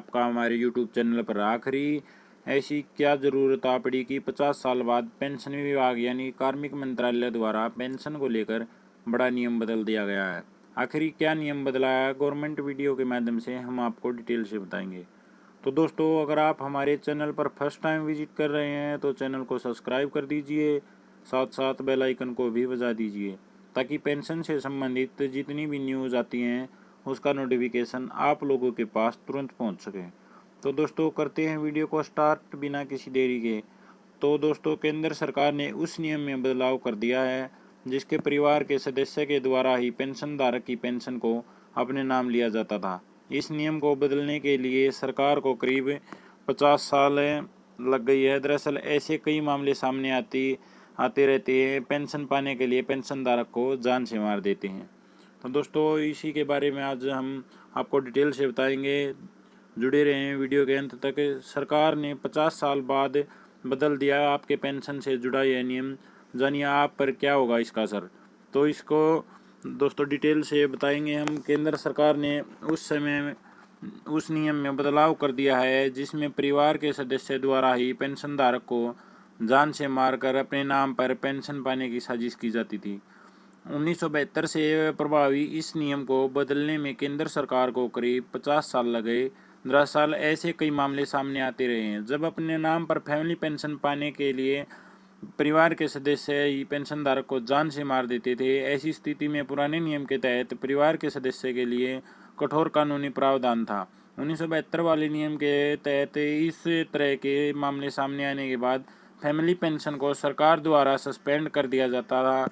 आपका हमारे YouTube channel पर आखिरी ऐसी क्या ज़रूरत आ पड़ी कि 50 साल बाद पेंशन विभाग यानी कार्मिक मंत्रालय द्वारा पेंशन को लेकर बड़ा नियम बदल दिया गया है। आखिर क्या नियम बदला है, गवर्नमेंट वीडियो के माध्यम से हम आपको डिटेल से बताएंगे। तो दोस्तों, अगर आप हमारे चैनल पर फर्स्ट टाइम विजिट कर रहे हैं तो चैनल को सब्सक्राइब कर दीजिए, साथ साथ बेल आइकन को भी बजा दीजिए ताकि पेंशन से संबंधित जितनी भी न्यूज़ आती हैं उसका नोटिफिकेशन आप लोगों के पास तुरंत पहुंच सके। तो दोस्तों, करते हैं वीडियो को स्टार्ट बिना किसी देरी के। तो दोस्तों, केंद्र सरकार ने उस नियम में बदलाव कर दिया है जिसके परिवार के सदस्य के द्वारा ही पेंशन धारक की पेंशन को अपने नाम लिया जाता था। इस नियम को बदलने के लिए सरकार को करीब 50 साल लग गई है। दरअसल ऐसे कई मामले सामने आते रहते हैं। पेंशन पाने के लिए पेंशन धारक को जान से मार देते हैं। तो दोस्तों, इसी के बारे में आज हम आपको डिटेल से बताएंगे। जुड़े रहें वीडियो के अंत तक। सरकार ने 50 साल बाद बदल दिया आपके पेंशन से जुड़ा यह नियम। जानिए आप पर क्या होगा इसका असर। तो इसको दोस्तों डिटेल से बताएंगे हम। केंद्र सरकार ने उस नियम में बदलाव कर दिया है जिसमें परिवार के सदस्य द्वारा ही पेंशन धारक को जान से मारकर अपने नाम पर पेंशन पाने की साजिश की जाती थी। 1972 से प्रभावी इस नियम को बदलने में केंद्र सरकार को करीब 50 साल लगे। दरअसल ऐसे कई मामले सामने आते रहे हैं जब अपने नाम पर फैमिली पेंशन पाने के लिए परिवार के सदस्य ही पेंशन धारक को जान से मार देते थे। ऐसी स्थिति में पुराने नियम के तहत परिवार के सदस्य के लिए कठोर कानूनी प्रावधान था। 1972 वाले नियम के तहत इस तरह के मामले सामने आने के बाद फैमिली पेंशन को सरकार द्वारा सस्पेंड कर दिया जाता था।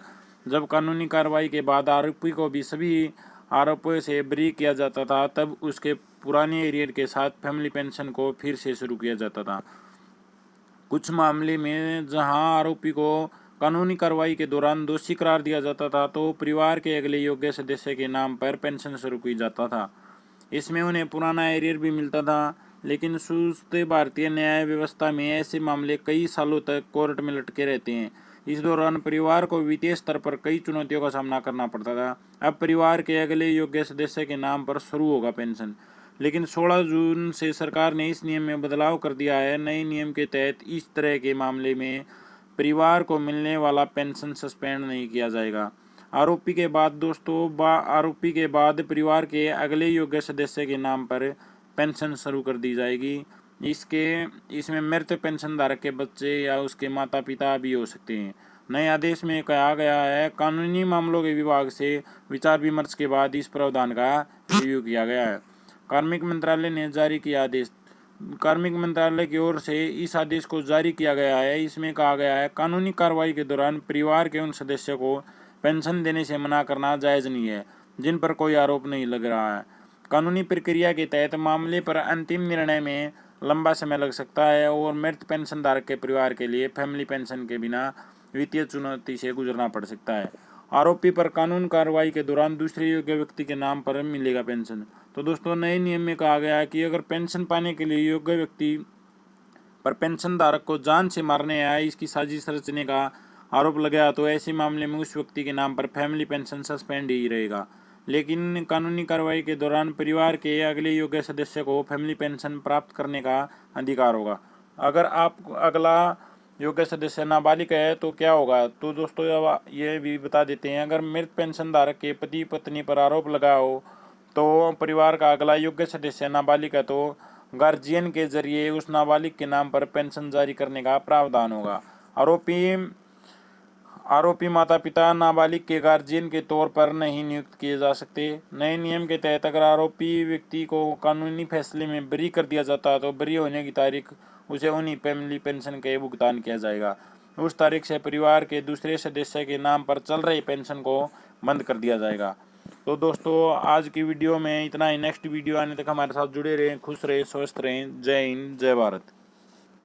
जब कानूनी कार्रवाई के बाद आरोपी को भी सभी आरोपों से बरी किया जाता था, तब उसके पुराने एरियर के साथ फैमिली पेंशन को फिर से शुरू किया जाता था। कुछ मामले में जहां आरोपी को कानूनी कार्रवाई के दौरान दोषी करार दिया जाता था तो परिवार के अगले योग्य सदस्य के नाम पर पेंशन शुरू की जाता था। इसमें उन्हें पुराना एरियर भी मिलता था। लेकिन सुस्त भारतीय न्याय व्यवस्था में ऐसे मामले कई सालों तक कोर्ट में लटके रहते हैं। इस दौरान परिवार को वित्तीय स्तर पर कई चुनौतियों का सामना करना पड़ता था। अब परिवार के अगले योग्य सदस्य के नाम पर शुरू होगा पेंशन। लेकिन 16 जून से सरकार ने इस नियम में बदलाव कर दिया है। नए नियम के तहत इस तरह के मामले में परिवार को मिलने वाला पेंशन सस्पेंड नहीं किया जाएगा। आरोपी के बाद परिवार के अगले योग्य सदस्य के नाम पर पेंशन शुरू कर दी जाएगी। इसमें मृत पेंशन धारक के बच्चे या उसके माता पिता भी हो सकते हैं। नए आदेश में कहा गया है, कानूनी मामलों के विभाग से विचार विमर्श के बाद इस प्रावधान का रिव्यू किया गया है। कार्मिक मंत्रालय ने जारी किया आदेश। कार्मिक मंत्रालय की ओर से इस आदेश को जारी किया गया है। इसमें कहा गया है, कानूनी कार्रवाई के दौरान परिवार के उन सदस्यों को पेंशन देने से मना करना जायज़ नहीं है जिन पर कोई आरोप नहीं लग रहा है। कानूनी प्रक्रिया के तहत मामले पर अंतिम निर्णय में लंबा समय लग सकता है और मृत पेंशन धारक के परिवार के लिए फैमिली पेंशन के बिना वित्तीय चुनौती से गुजरना पड़ सकता है। आरोपी पर कानून कार्रवाई के दौरान दूसरे योग्य व्यक्ति के नाम पर मिलेगा पेंशन। तो दोस्तों, नए नियम में कहा गया है कि अगर पेंशन पाने के लिए योग्य व्यक्ति पर पेंशन धारक को जान से मारने या इसकी साजिश रचने का आरोप लगा तो ऐसे मामले में उस व्यक्ति के नाम पर फैमिली पेंशन सस्पेंड ही रहेगा। लेकिन कानूनी कार्रवाई के दौरान परिवार के अगले योग्य सदस्य को फैमिली पेंशन प्राप्त करने का अधिकार होगा। अगर आप अगला योग्य सदस्य नाबालिग है तो क्या होगा। तो दोस्तों, ये भी बता देते हैं, अगर मृत पेंशन धारक के पति पत्नी पर आरोप लगा हो तो परिवार का अगला योग्य सदस्य नाबालिग है तो गार्जियन के जरिए उस नाबालिग के नाम पर पेंशन जारी करने का प्रावधान होगा। आरोपी माता पिता नाबालिग के गार्जियन के तौर पर नहीं नियुक्त किए जा सकते। नए नियम के तहत अगर आरोपी व्यक्ति को कानूनी फैसले में बरी कर दिया जाता है तो बरी होने की तारीख उसे उन्हीं फैमिली पेंशन के भुगतान किया जाएगा। उस तारीख से परिवार के दूसरे सदस्य के नाम पर चल रही पेंशन को बंद कर दिया जाएगा। तो दोस्तों, आज की वीडियो में इतना ही। नेक्स्ट वीडियो आने तक हमारे साथ जुड़े रहें, खुश रहें, स्वस्थ रहें। जय हिंद, जय भारत।